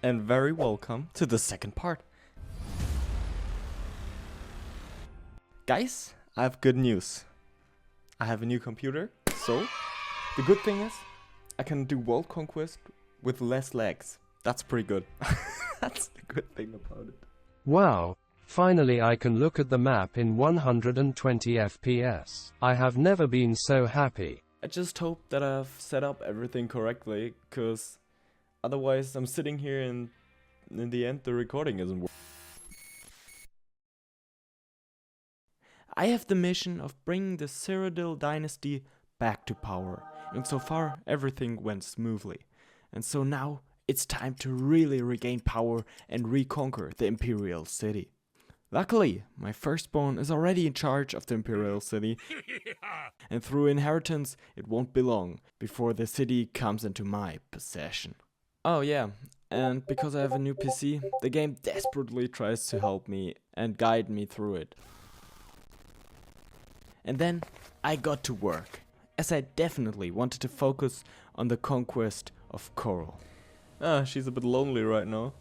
and very welcome to the second part. Guys, I have good news. I have a new computer, so the good thing is I can do world conquest with less lags. That's pretty good. That's the good thing about it. Wow. Finally I can look at the map in 120 FPS. I have never been so happy. I just hope that I've set up everything correctly, cause otherwise I'm sitting here and in the end the recording isn't working. I have the mission of bringing the Cyrodiil dynasty back to power, and so far everything went smoothly. And so now it's time to really regain power and reconquer the Imperial City. Luckily, my firstborn is already in charge of the Imperial City, and through inheritance it won't be long before the city comes into my possession. Oh yeah, and because I have a new PC, the game desperately tries to help me and guide me through it. And then I got to work, as I definitely wanted to focus on the conquest of Coral. She's a bit lonely right now.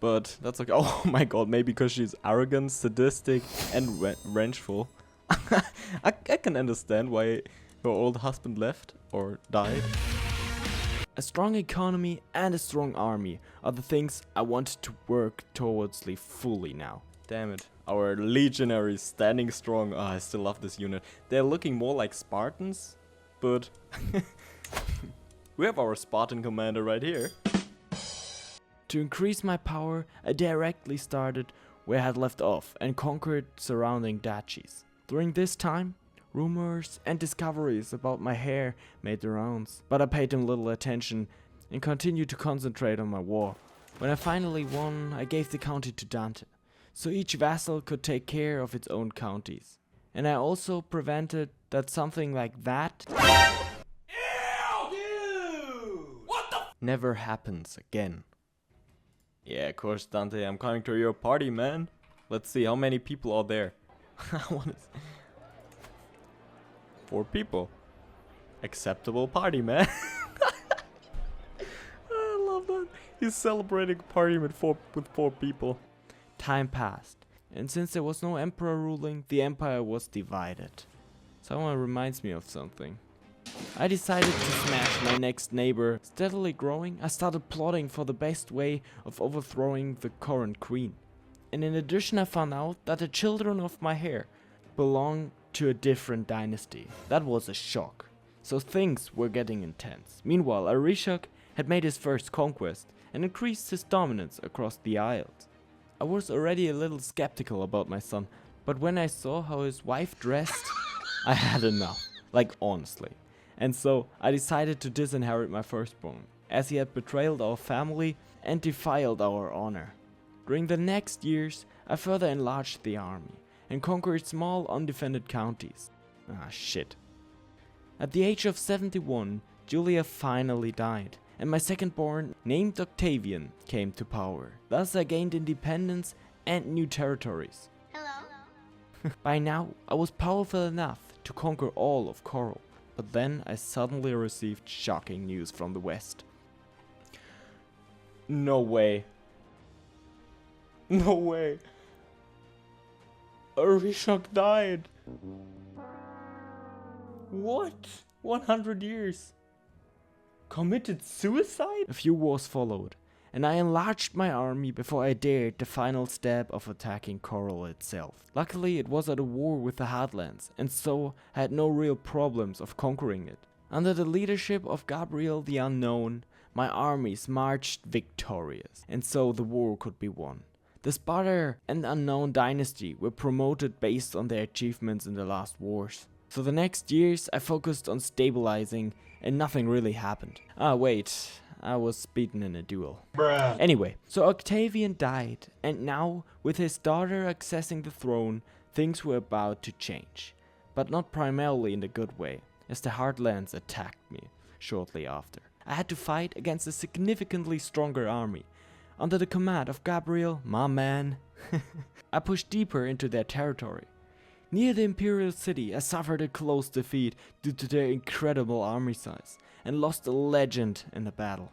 But that's okay. Oh my god, maybe because she's arrogant, sadistic, and vengeful. I can understand why her old husband left or died. A strong economy and a strong army are the things I want to work towards fully now. Damn it. Our legionaries standing strong. I still love this unit. They're looking more like Spartans, but we have our Spartan commander right here. To increase my power, I directly started where I had left off and conquered surrounding duchies. During this time, rumors and discoveries about my heir made the rounds, but I paid them little attention and continued to concentrate on my war. When I finally won, I gave the county to Dante, so each vassal could take care of its own counties. And I also prevented that something like that never happens again. Yeah, of course, Dante, I'm coming to your party, man. Let's see, how many people are there? 4 people. Acceptable party, man. I love that. He's celebrating a party with four people. Time passed, and since there was no emperor ruling, the empire was divided. Someone reminds me of something. I decided to smash my next neighbor. Steadily growing, I started plotting for the best way of overthrowing the current queen. And in addition, I found out that the children of my heir belong to a different dynasty. That was a shock. So things were getting intense. Meanwhile, Aurelius had made his first conquest and increased his dominance across the Isles. I was already a little skeptical about my son, but when I saw how his wife dressed, I had enough. Like, honestly. And so I decided to disinherit my firstborn, as he had betrayed our family and defiled our honor. During the next years, I further enlarged the army and conquered small undefended counties. Shit. At the age of 71, Julia finally died, and my second-born, named Octavian, came to power. Thus I gained independence and new territories. Hello. By now, I was powerful enough to conquer all of Coral. But then I suddenly received shocking news from the west. No way. No way. Aurelius died. What? 100 years. Committed suicide? A few wars followed, and I enlarged my army before I dared the final step of attacking Coral itself. Luckily, it was at a war with the Heartlands, and so I had no real problems of conquering it. Under the leadership of Gabriel the Unknown, my armies marched victorious, and so the war could be won. The Sparta and Unknown dynasty were promoted based on their achievements in the last wars. So the next years I focused on stabilizing, and nothing really happened. Wait. I was beaten in a duel. Bruh. Anyway, so Octavian died, and now, with his daughter accessing the throne, things were about to change. But not primarily in the good way, as the Heartlands attacked me shortly after. I had to fight against a significantly stronger army. Under the command of Gabriel, my man, I pushed deeper into their territory. Near the Imperial City, I suffered a close defeat due to their incredible army size, and lost a legend in the battle.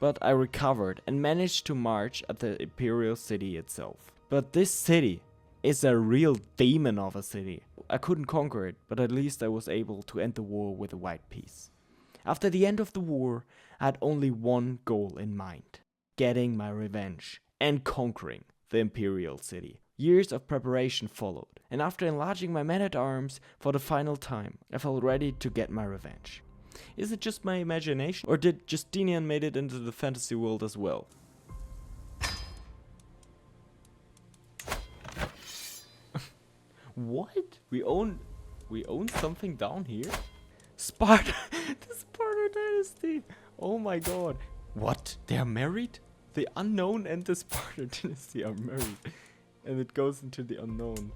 but I recovered and managed to march at the Imperial City itself. But this city is a real demon of a city. I couldn't conquer it, but at least I was able to end the war with a white peace. After the end of the war, I had only one goal in mind: getting my revenge and conquering the Imperial City. Years of preparation followed, and after enlarging my men-at-arms for the final time, I felt ready to get my revenge. Is it just my imagination, or did Justinian made it into the fantasy world as well? What? We own something down here? Sparta! The Sparta dynasty! Oh my god. What? They are married? The unknown and the Sparta dynasty are married. And it goes into the unknown.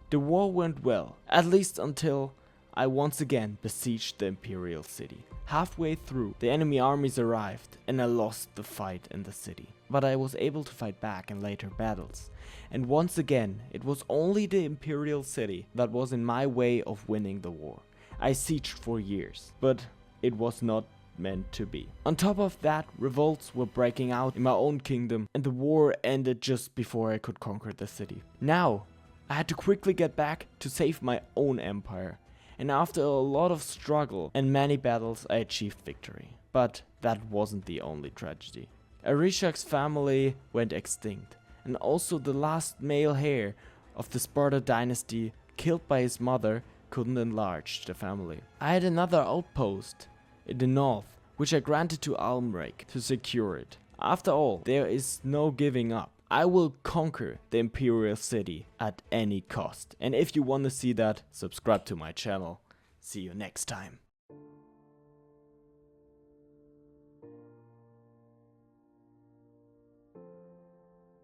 The war went well, at least until I once again besieged the Imperial City. Halfway through, the enemy armies arrived, and I lost the fight in the city. But I was able to fight back in later battles. And once again, it was only the Imperial City that was in my way of winning the war. I sieged for years, but it was not meant to be. On top of that, revolts were breaking out in my own kingdom, and the war ended just before I could conquer the city. Now, I had to quickly get back to save my own empire, and after a lot of struggle and many battles, I achieved victory. But that wasn't the only tragedy. Arishak's family went extinct, and also the last male heir of the Sparta dynasty, killed by his mother, couldn't enlarge the family. I had another outpost in the north, which I granted to Almrake to secure it. After all, there is no giving up. I will conquer the Imperial City at any cost. And if you want to see that, subscribe to my channel. See you next time.